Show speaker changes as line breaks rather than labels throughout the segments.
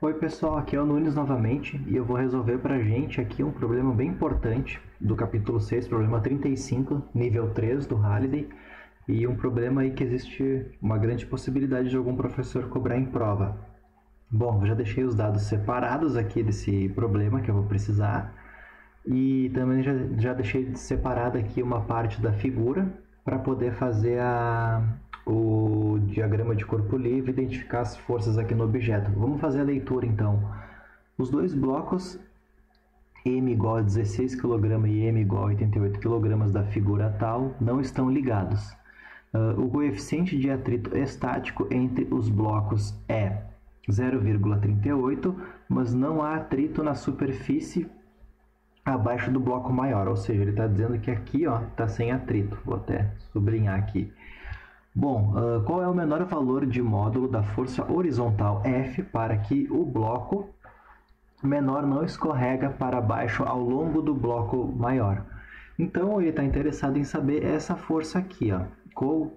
Oi pessoal, aqui é o Nunes novamente e eu vou resolver pra gente aqui um problema bem importante do capítulo 6, problema 35, nível 3 do Halliday, e um problema aí que existe uma grande possibilidade de algum professor cobrar em prova. Bom, eu já deixei os dados separados aqui desse problema que eu vou precisar e também já deixei separada aqui uma parte da figura para poder fazer o diagrama de corpo livre, identificar as forças aqui no objeto. Vamos fazer a leitura então. Os dois blocos M igual a 16 kg e M igual a 88 kg da figura tal não estão ligados. O coeficiente de atrito estático entre os blocos é 0,38, mas não há atrito na superfície abaixo do bloco maior, ou seja, ele está dizendo que aqui está sem atrito. Vou até sublinhar aqui. Bom, qual é o menor valor de módulo da força horizontal F para que o bloco menor não escorrega para baixo ao longo do bloco maior? Então, ele está interessado em saber essa força aqui.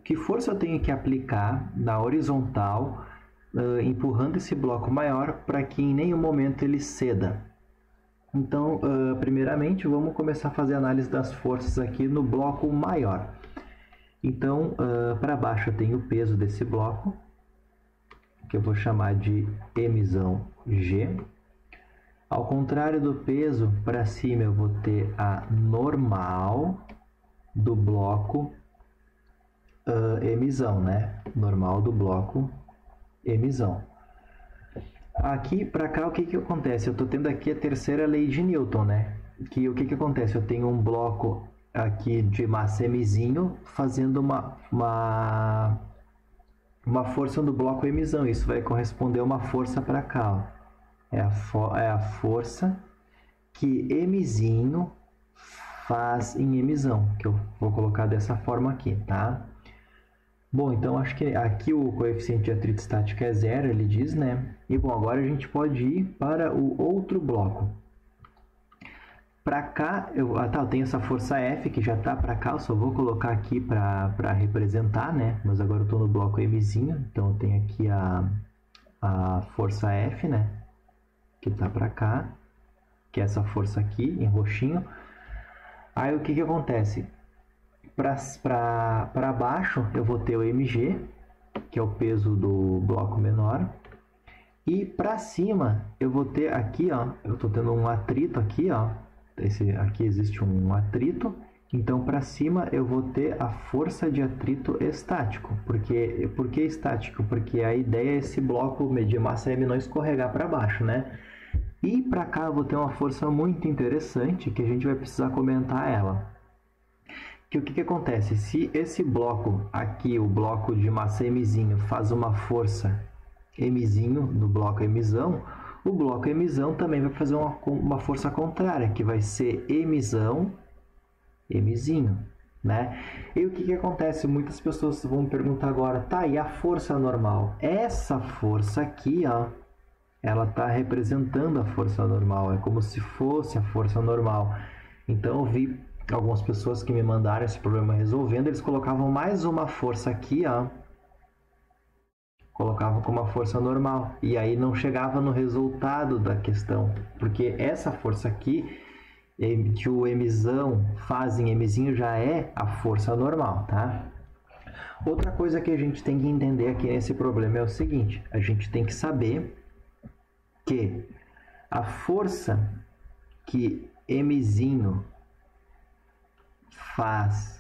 Que força eu tenho que aplicar na horizontal, empurrando esse bloco maior para que em nenhum momento ele ceda? Então, primeiramente, vamos começar a fazer a análise das forças aqui no bloco maior. Então, para baixo eu tenho o peso desse bloco, que eu vou chamar de Mzão G. Ao contrário do peso, para cima eu vou ter a normal do bloco Mzão, né? Normal do bloco Mzão. Aqui para cá, o que acontece? Eu estou tendo aqui a terceira lei de Newton, né? O que acontece? Eu tenho um bloco aqui de massa Mzinho fazendo uma força no bloco Mzão. Isso vai corresponder a uma força para cá. É a força que Mzinho faz em Mzão, que eu vou colocar dessa forma aqui, tá? Bom, então acho que aqui o coeficiente de atrito estático é 0, ele diz, né? E bom, agora a gente pode ir para o outro bloco. Para cá, eu tenho essa força F que já está para cá, eu só vou colocar aqui para representar, né? Mas agora eu estou no bloco Mzinho, então eu tenho aqui a força F, né? Que está para cá, que é essa força aqui, em roxinho. Aí o que acontece? Para baixo eu vou ter o Mg, que é o peso do bloco menor. E para cima eu vou ter aqui, eu estou tendo um atrito aqui, aqui existe um atrito, então para cima eu vou ter a força de atrito estático. Por que estático? Porque a ideia é esse bloco de massa M não escorregar para baixo, né? E para cá eu vou ter uma força muito interessante que a gente vai precisar comentar ela. O que acontece? Se esse bloco aqui, o bloco de massa Mzinho, faz uma força Mzinho no bloco Mzão, o bloco Mzão também vai fazer uma força contrária, que vai ser Mzão, Mzinho, né? E o que acontece? Muitas pessoas vão me perguntar agora, tá, e a força normal? Essa força aqui, ela está representando a força normal, é como se fosse a força normal. Então, eu vi algumas pessoas que me mandaram esse problema resolvendo, eles colocavam mais uma força aqui, colocavam com uma força normal, e aí não chegava no resultado da questão, porque essa força aqui, que o Mzão faz em Mzinho, já é a força normal, tá? Outra coisa que a gente tem que entender aqui nesse problema é o seguinte, a gente tem que saber que a força que Mzinho faz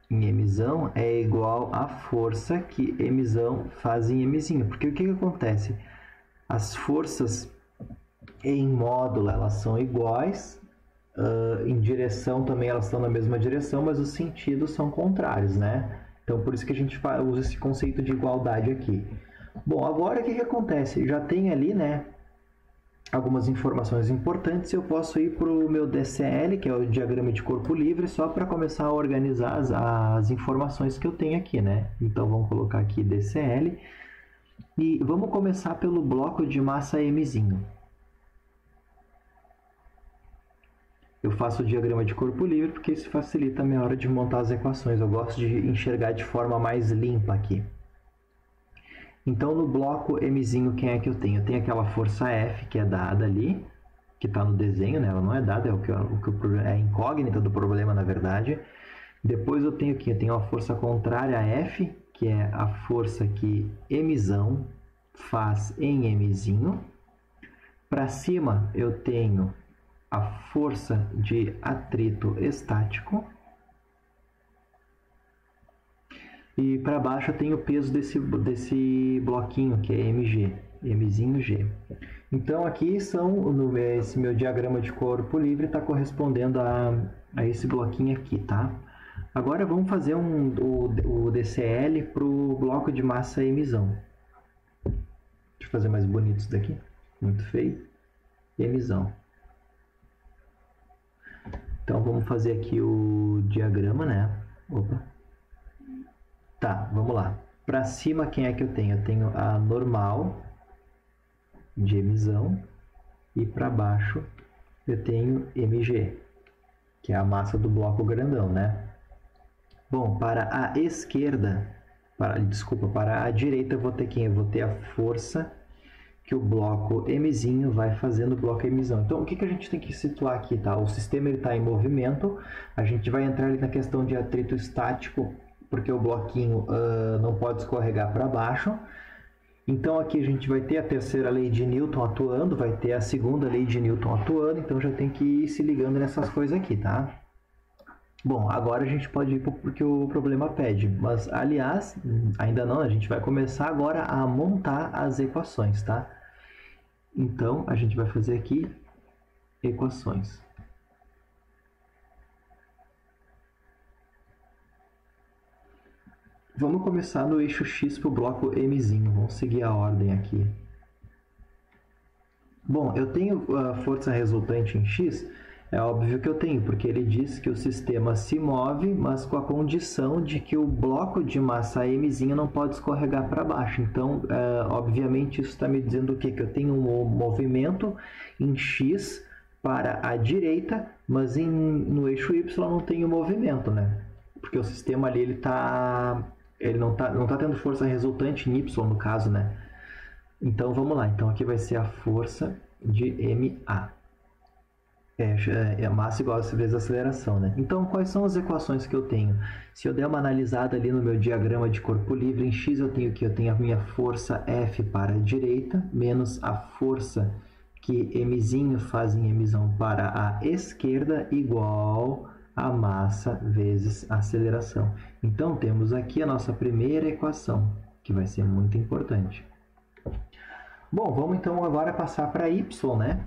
em Mzão é igual à força que Mzão faz em Mzinho. Porque o que acontece? As forças em módulo elas são iguais, em direção também elas estão na mesma direção, mas os sentidos são contrários, né? Então por isso que a gente usa esse conceito de igualdade aqui. Bom, agora o que acontece? Já tem ali, né, algumas informações importantes. Eu posso ir para o meu DCL, que é o diagrama de corpo livre, só para começar a organizar as informações que eu tenho aqui, né? Então vamos colocar aqui DCL e vamos começar pelo bloco de massa Mzinho. Eu faço o diagrama de corpo livre porque isso facilita a minha hora de montar as equações. Eu gosto de enxergar de forma mais limpa aqui. Então, no bloco Mzinho, quem é que eu tenho? Eu tenho aquela força F, que é dada ali, que está no desenho, né? Ela não é dada, é a incógnita do problema, na verdade. Depois eu tenho aqui, eu tenho a força contrária a F, que é a força que Mzão faz em Mzinho. Para cima eu tenho a força de atrito estático. E para baixo eu tenho o peso desse bloquinho, que é Mg, Mzinho G. Então aqui esse meu diagrama de corpo livre está correspondendo a esse bloquinho aqui, tá? Agora vamos fazer o DCL para o bloco de massa Mzão. Deixa eu fazer mais bonito isso daqui, muito feio. Mzão. Então vamos fazer aqui o diagrama, né? Opa. Tá, vamos lá. Para cima, quem é que eu tenho? Eu tenho a normal de Mzão e para baixo eu tenho Mg, que é a massa do bloco grandão, né? Bom, para a esquerda, para a direita eu vou ter quem? Eu vou ter a força que o bloco Mzinho vai fazer no bloco Mzão. Então, o que a gente tem que situar aqui, tá? O sistema está em movimento, a gente vai entrar ali na questão de atrito estático, porque o bloquinho não pode escorregar para baixo. Então aqui a gente vai ter a terceira lei de Newton atuando, vai ter a segunda lei de Newton atuando, então já tem que ir se ligando nessas coisas aqui, tá? Bom, agora a gente pode ir porque o problema pede, mas aliás, ainda não, a gente vai começar agora a montar as equações, tá? Então a gente vai fazer aqui equações. Vamos começar no eixo X para o bloco Mzinho. Vamos seguir a ordem aqui. Bom, eu tenho a força resultante em X. É óbvio que eu tenho, porque ele diz que o sistema se move, mas com a condição de que o bloco de massa Mzinho não pode escorregar para baixo. Então, obviamente, isso está me dizendo o quê? Que eu tenho um movimento em X para a direita, mas no eixo Y não tenho movimento, né? Porque o sistema ali ele não tá tendo força resultante em Y, no caso, né? Então, vamos lá. Então, aqui vai ser a força de MA. É massa igual a vezes a aceleração, né? Então, quais são as equações que eu tenho? Se eu der uma analisada ali no meu diagrama de corpo livre, em X eu tenho que eu tenho a minha força F para a direita, menos a força que Mzinho faz em Mzão para a esquerda, igual a massa vezes a aceleração. Então, temos aqui a nossa primeira equação, que vai ser muito importante. Bom, vamos então agora passar para Y, né?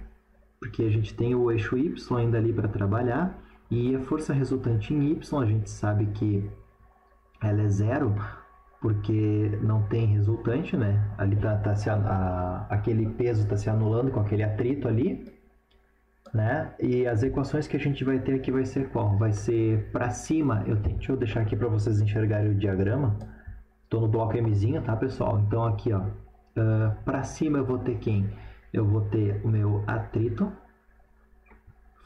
Porque a gente tem o eixo Y ainda ali para trabalhar, e a força resultante em Y, a gente sabe que ela é zero, porque não tem resultante, né? Ali aquele peso está se anulando com aquele atrito ali, né? E as equações que a gente vai ter aqui vai ser qual? Vai ser para cima, deixa eu deixar aqui para vocês enxergarem o diagrama. Estou no bloco Mzinho, tá, pessoal? Então aqui, ó, para cima eu vou ter quem? Eu vou ter o meu atrito,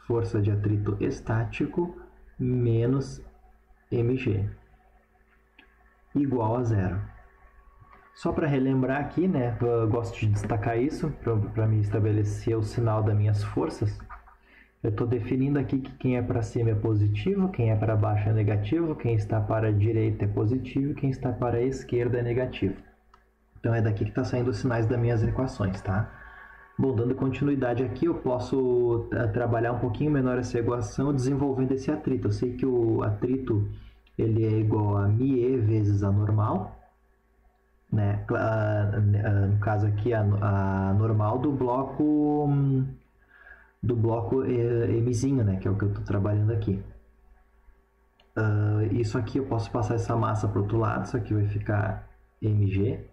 força de atrito estático, menos Mg, igual a zero. Só para relembrar aqui, né, eu gosto de destacar isso, para me estabelecer o sinal das minhas forças. Eu estou definindo aqui que quem é para cima é positivo, quem é para baixo é negativo, quem está para a direita é positivo, quem está para a esquerda é negativo. Então é daqui que está saindo os sinais das minhas equações, tá? Bom, dando continuidade aqui, eu posso trabalhar um pouquinho menor essa equação desenvolvendo esse atrito. Eu sei que o atrito ele é igual a μe vezes a normal, né? No caso aqui, a normal do bloco Mzinho, né? Que é o que eu estou trabalhando aqui. Isso aqui eu posso passar essa massa para o outro lado, isso aqui vai ficar Mg.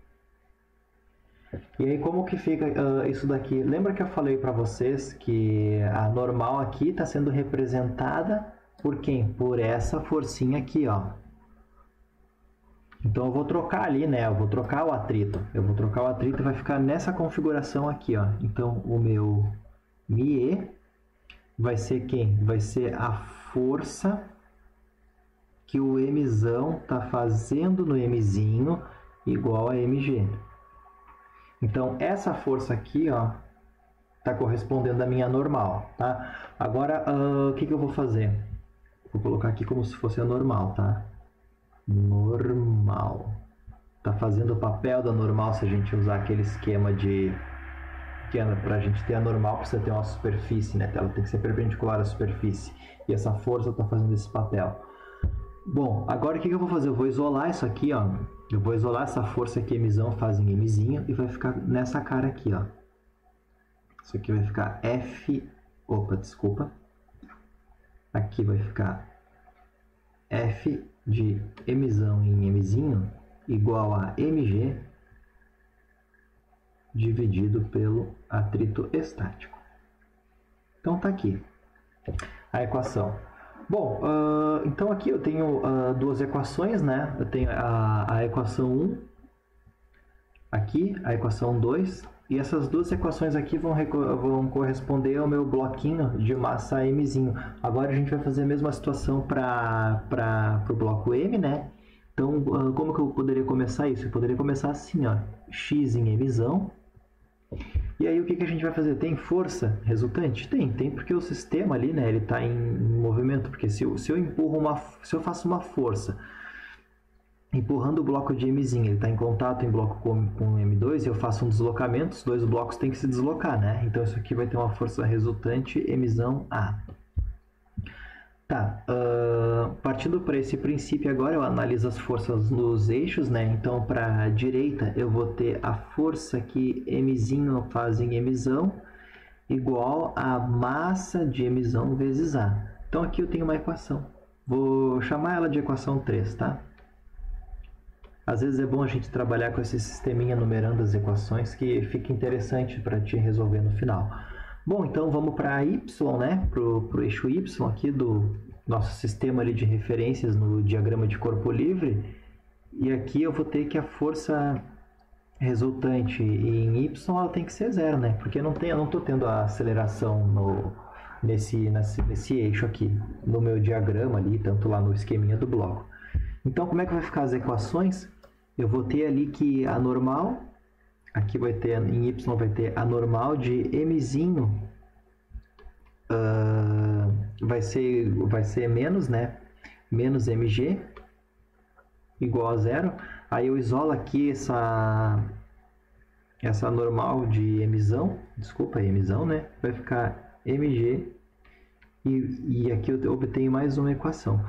E aí, como que fica isso daqui? Lembra que eu falei para vocês que a normal aqui está sendo representada por quem? Por essa forcinha aqui, ó. Então, eu vou trocar ali, né? Eu vou trocar o atrito. Eu vou trocar o atrito e vai ficar nessa configuração aqui, ó. Então, o meu μe vai ser quem? Vai ser a força que o Mzão está fazendo no Mzinho igual a Mg. Então, essa força aqui, ó, está correspondendo à minha normal, tá? Agora, o que eu vou fazer? Vou colocar aqui como se fosse a normal, tá? Normal. Tá fazendo o papel da normal se a gente usar aquele esquema de... que para a gente ter a normal precisa ter uma superfície, né? Ela tem que ser perpendicular à superfície. E essa força está fazendo esse papel. Bom, agora o que eu vou fazer? Eu vou isolar isso aqui, ó. Eu vou isolar essa força que Mzão faz em Mzinho e vai ficar nessa cara aqui, ó. Isso aqui vai ficar F... Opa, desculpa. Aqui vai ficar F de Mzão em Mzinho igual a Mg dividido pelo atrito estático. Então tá aqui a equação. Bom, então aqui eu tenho duas equações, né? Eu tenho a equação 1, aqui a equação 2, e essas duas equações aqui vão corresponder ao meu bloquinho de massa Mzinho. Agora a gente vai fazer a mesma situação para o bloco M, né? Então, como que eu poderia começar isso? Eu poderia começar assim, ó, x em Mzão. E aí o que a gente vai fazer? Tem força resultante? Tem porque o sistema ali, né, ele está em movimento, porque se eu empurro se eu faço uma força empurrando o bloco de Mzinho, ele está em contato em bloco com M2, e eu faço um deslocamento, os dois blocos têm que se deslocar, né? Então isso aqui vai ter uma força resultante Mzão A. Tá, partindo para esse princípio agora, eu analiso as forças nos eixos, né? Então, para a direita, eu vou ter a força que Mzinho faz em Mzão igual a massa de Mzão vezes A. Então, aqui eu tenho uma equação. Vou chamar ela de equação 3, tá? Às vezes é bom a gente trabalhar com esse sisteminha numerando as equações, que fica interessante para te resolver no final. Bom, então vamos para Y, né? Para o eixo Y aqui do nosso sistema ali de referências no diagrama de corpo livre. E aqui eu vou ter que a força resultante em Y ela tem que ser zero, né? Porque eu não estou tendo a aceleração nesse eixo aqui, no meu diagrama ali, tanto lá no esqueminha do bloco. Então, como é que vai ficar as equações? Eu vou ter ali que a normal... Aqui vai ter, em Y vai ter a normal de Mzinho, vai ser menos, né? Menos Mg, igual a zero. Aí eu isolo aqui essa normal de Mzão, desculpa, Mzão, né? Vai ficar Mg, e aqui eu obtenho mais uma equação.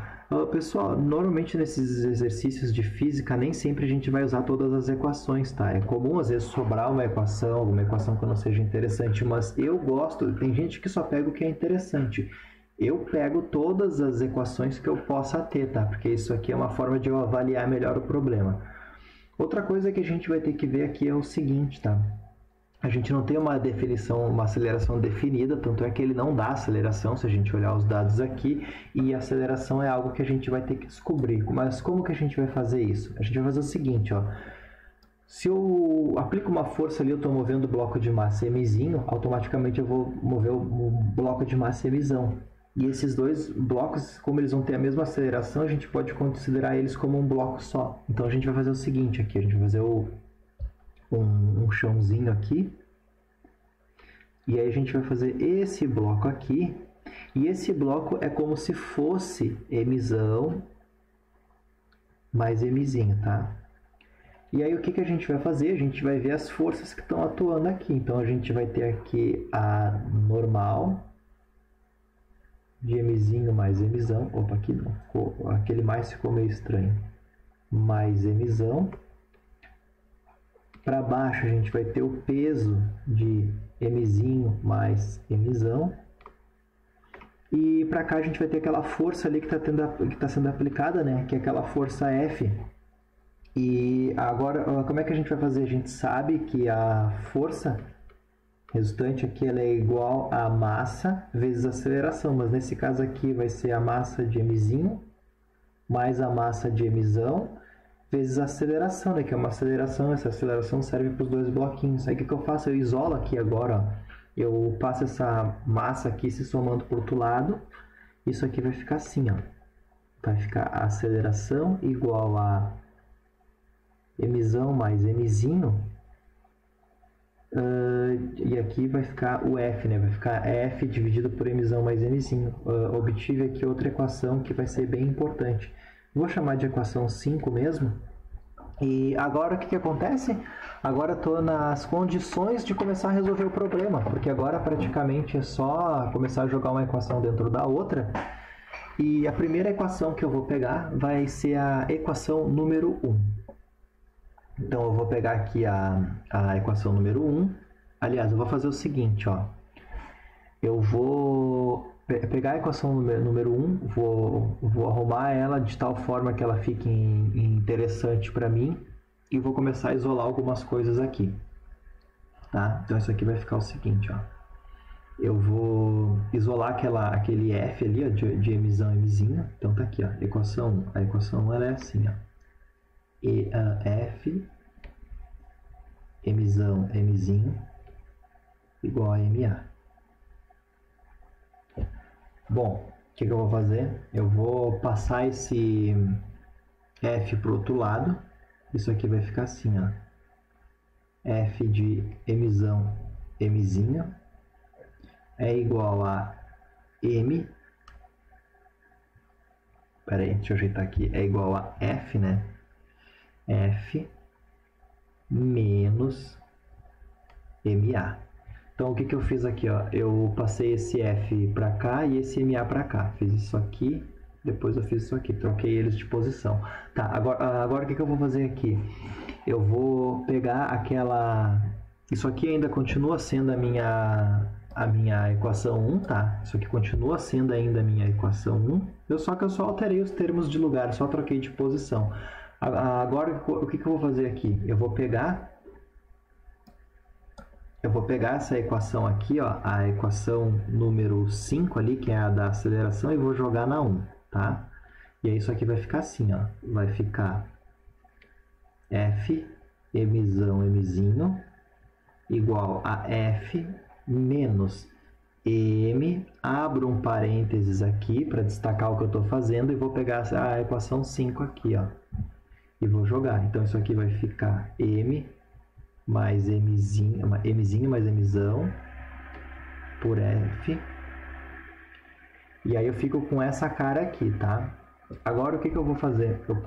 Pessoal, normalmente nesses exercícios de física nem sempre a gente vai usar todas as equações, tá? É comum às vezes sobrar uma equação, alguma equação que não seja interessante, mas eu gosto, tem gente que só pega o que é interessante. Eu pego todas as equações que eu possa ter, tá? Porque isso aqui é uma forma de eu avaliar melhor o problema. Outra coisa que a gente vai ter que ver aqui é o seguinte, tá? A gente não tem uma definição, uma aceleração definida, tanto é que ele não dá aceleração, se a gente olhar os dados aqui, e a aceleração é algo que a gente vai ter que descobrir. Mas como que a gente vai fazer isso? A gente vai fazer o seguinte, ó. Se eu aplico uma força ali, eu estou movendo o bloco de massa Mzinho, automaticamente eu vou mover o bloco de massa Mzão. E esses dois blocos, como eles vão ter a mesma aceleração, a gente pode considerar eles como um bloco só. Então a gente vai fazer o seguinte aqui, a gente vai fazer um chãozinho aqui, e aí a gente vai fazer esse bloco aqui, e esse bloco é como se fosse Mzão mais Mzinho, tá? E aí o que a gente vai fazer? A gente vai ver as forças que estão atuando aqui. Então a gente vai ter aqui a normal de Mzinho mais Mzão, opa, aqui não, aquele mais ficou meio estranho, mais Mzão. Para baixo a gente vai ter o peso de Mzinho mais Mzão. E para cá a gente vai ter aquela força ali que está sendo aplicada, né? Que é aquela força F. E agora, como é que a gente vai fazer? A gente sabe que a força resultante aqui ela é igual a massa vezes a aceleração. Mas nesse caso aqui vai ser a massa de Mzinho mais a massa de Mzão vezes a aceleração, né? Que é uma aceleração, essa aceleração serve para os dois bloquinhos. Aí o que eu faço? Eu isolo aqui agora, ó. Eu passo essa massa aqui se somando para o outro lado. Isso aqui vai ficar assim, ó. Vai ficar a aceleração igual a Mzão mais Mzinho E aqui vai ficar o F, né? Vai ficar F dividido por Mzão mais Mzinho. Obtive aqui outra equação que vai ser bem importante. Vou chamar de equação 5 mesmo. E agora o que acontece? Agora estou nas condições de começar a resolver o problema, porque agora praticamente é só começar a jogar uma equação dentro da outra. E a primeira equação que eu vou pegar vai ser a equação número 1. Então eu vou pegar aqui a equação número 1. Aliás, eu vou fazer o seguinte, ó. Eu vou pegar a equação número 1, vou arrumar ela de tal forma que ela fique interessante para mim e vou começar a isolar algumas coisas aqui. Tá? Então isso aqui vai ficar o seguinte, ó. Eu vou isolar aquele F ali, ó, de Mzão e Mzinho. Então tá aqui, ó, equação 1. A equação 1 ela é assim, ó. F Mzão Mzinho igual a MA. Bom, o que eu vou fazer? Eu vou passar esse F para o outro lado. Isso aqui vai ficar assim, ó. F de Mzão Mzinho é igual a M. Pera aí, deixa eu ajeitar aqui. É igual a F, né? F menos MA. Então, o que eu fiz aqui? Ó? Eu passei esse F para cá e esse MA para cá. Fiz isso aqui, depois eu fiz isso aqui. Troquei eles de posição. Tá, agora o que eu vou fazer aqui? Eu vou pegar aquela... Isso aqui ainda continua sendo a minha equação 1, tá? Isso aqui continua sendo ainda a minha equação 1. Só que eu só alterei os termos de lugar, só troquei de posição. Agora, o que eu vou fazer aqui? Eu vou pegar essa equação aqui, ó, a equação número 5 ali, que é a da aceleração, e vou jogar na 1, tá? E aí isso aqui vai ficar assim, ó. Vai ficar F Mzão Mzinho igual a F menos M, abro um parênteses aqui para destacar o que eu estou fazendo e vou pegar a equação 5 aqui, ó. E vou jogar. Então, isso aqui vai ficar M mais Mzinho mais Mzão por F. E aí eu fico com essa cara aqui, tá? Agora, o que eu vou fazer? Eu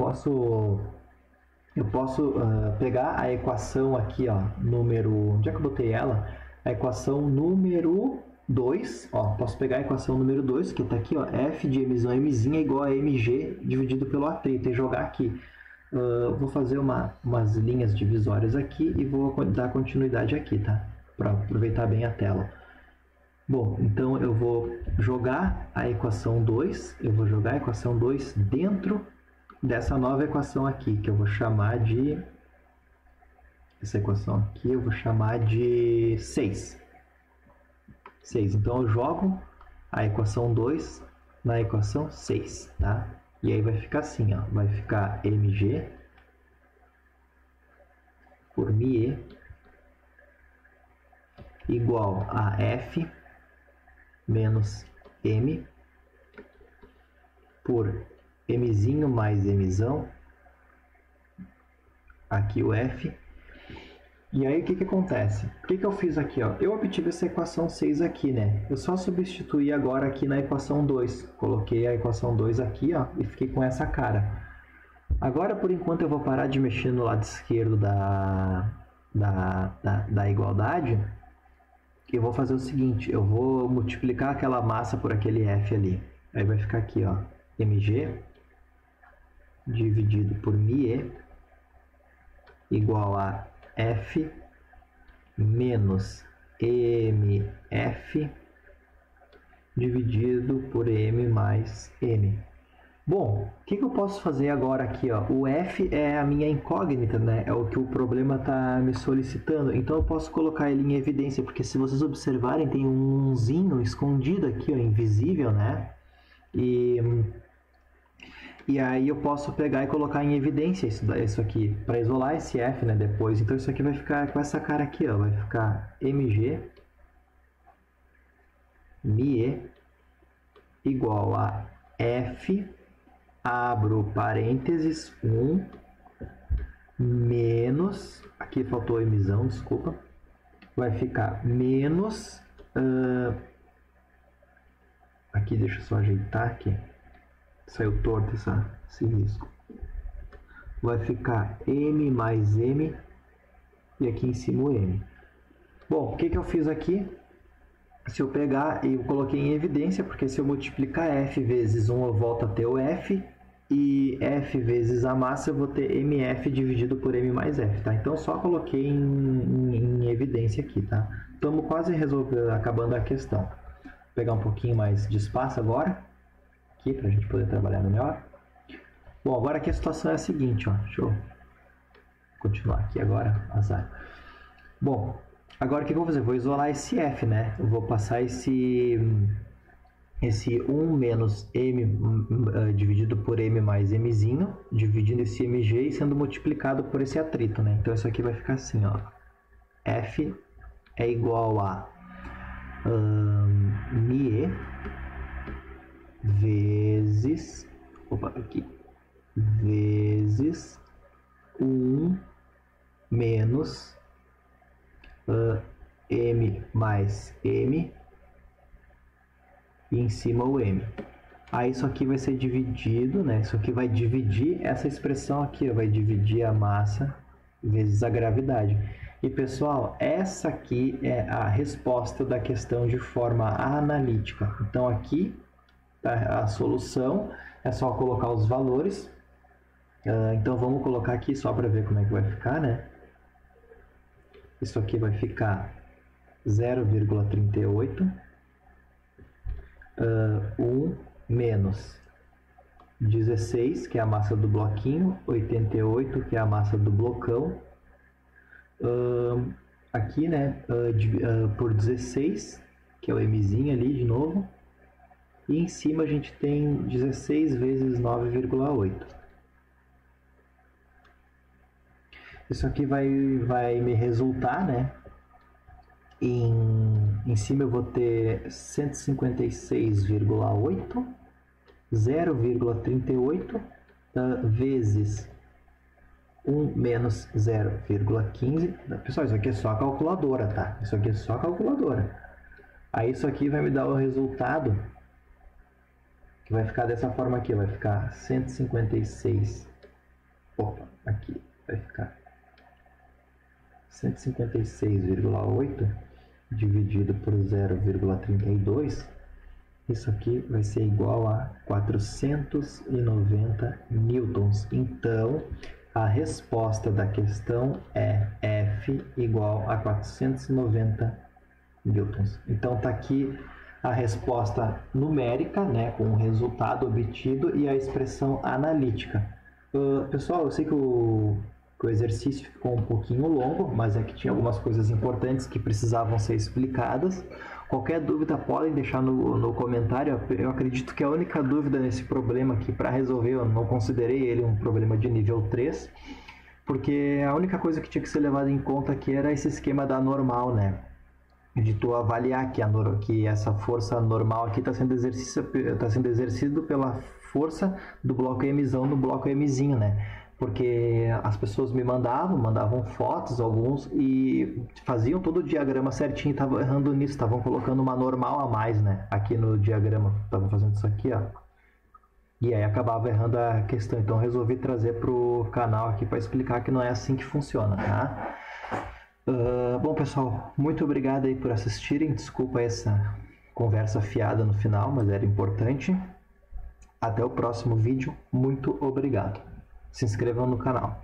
posso pegar a equação aqui, ó, número... Onde é que eu botei ela? A equação número 2, ó, posso pegar a equação número 2, que está aqui, ó, F de Mzão Mzinho é igual a Mg dividido pelo atrito, e jogar aqui. Vou fazer umas linhas divisórias aqui e vou dar continuidade aqui, tá? Para aproveitar bem a tela. Bom, então eu vou jogar a equação 2, dentro dessa nova equação aqui, que eu vou chamar de... Essa equação aqui eu vou chamar de 6. 6. Então eu jogo a equação 2 na equação 6, tá? E aí vai ficar assim, ó, vai ficar Mg por μe igual a F menos M por Mzinho mais Mzão, aqui o F. E aí o que acontece? O que eu fiz aqui? Ó? Eu obtive essa equação 6 aqui, né? Eu só substituí agora aqui na equação 2. Coloquei a equação 2 aqui, ó, e fiquei com essa cara. Agora, por enquanto, eu vou parar de mexer no lado esquerdo da igualdade. Eu vou fazer o seguinte, eu vou multiplicar aquela massa por aquele F ali. Aí vai ficar aqui, ó, Mg dividido por μe igual a F menos MF dividido por M mais M. Bom, o que eu posso fazer agora aqui? Ó? O F é a minha incógnita, né? É o que o problema está me solicitando. Então eu posso colocar ele em evidência, porque se vocês observarem, tem um unzinho escondido aqui, ó, invisível, né? E aí eu posso pegar e colocar em evidência isso aqui, para isolar esse F, né, depois. Então isso aqui vai ficar com essa cara aqui, ó, vai ficar Mg μe igual a F, abro parênteses, 1, menos, aqui faltou Mzão, desculpa, vai ficar menos... aqui, deixa eu só ajeitar aqui. Saiu torto esse risco. Vai ficar M mais M e aqui em cima o M. Bom, o que eu fiz aqui? Se eu pegar, eu coloquei em evidência, porque se eu multiplicar F vezes 1, eu volto a ter o F, e F vezes a massa, eu vou ter MF dividido por M mais F, tá? Então, só coloquei em evidência aqui, tá? Estamos quase acabando a questão. Vou pegar um pouquinho mais de espaço agora, aqui, para a gente poder trabalhar melhor. Bom, agora aqui a situação é a seguinte, ó. Deixa eu continuar aqui agora, azar. Bom, agora o que eu vou fazer? Eu vou isolar esse F, né? Eu vou passar esse 1 menos M dividido por M mais Mzinho, dividindo esse Mg e sendo multiplicado por esse atrito, né? Então, isso aqui vai ficar assim, ó. F é igual a μe vezes... Opa, aqui. Vezes 1 menos M mais M e em cima o M. Aí isso aqui vai ser dividido, né? Isso aqui vai dividir essa expressão aqui, ó, vai dividir a massa vezes a gravidade. E pessoal, essa aqui é a resposta da questão de forma analítica. Então aqui tá a solução, é só colocar os valores. Então vamos colocar aqui só para ver como é que vai ficar, né? Isso aqui vai ficar 0,38. 1 menos 16, que é a massa do bloquinho, 88, que é a massa do blocão. Aqui, né, por 16, que é o Mzinho ali de novo. E em cima a gente tem 16 vezes 9,8. Isso aqui vai me resultar, né? Em cima eu vou ter 156,8, 0,38 vezes 1 menos 0,15. Pessoal, isso aqui é só a calculadora, tá? Isso aqui é só a calculadora. Aí isso aqui vai me dar o resultado, que vai ficar dessa forma aqui, vai ficar 156. Opa, aqui vai ficar 156,8 dividido por 0,32, isso aqui vai ser igual a 490 newtons. Então, a resposta da questão é F igual a 490 newtons. Então, está aqui a resposta numérica, né, com o resultado obtido e a expressão analítica. Pessoal, eu sei que o exercício ficou um pouquinho longo, mas é que tinha algumas coisas importantes que precisavam ser explicadas. Qualquer dúvida podem deixar no comentário. Eu acredito que a única dúvida nesse problema aqui para resolver, eu não considerei ele um problema de nível 3, porque a única coisa que tinha que ser levada em conta aqui era esse esquema da normal, né? De tu avaliar que essa força normal aqui está sendo exercido pela força do bloco Mzão no bloco Mzinho, né? Porque as pessoas me mandavam fotos, alguns, e faziam todo o diagrama certinho, estavam errando nisso, estavam colocando uma normal a mais, né? Aqui no diagrama, estavam fazendo isso aqui, ó. E aí acabava errando a questão, então resolvi trazer para o canal aqui para explicar que não é assim que funciona, tá? Bom, pessoal, muito obrigado aí por assistirem, desculpa essa conversa fiada no final, mas era importante. Até o próximo vídeo, muito obrigado. Se inscrevam no canal.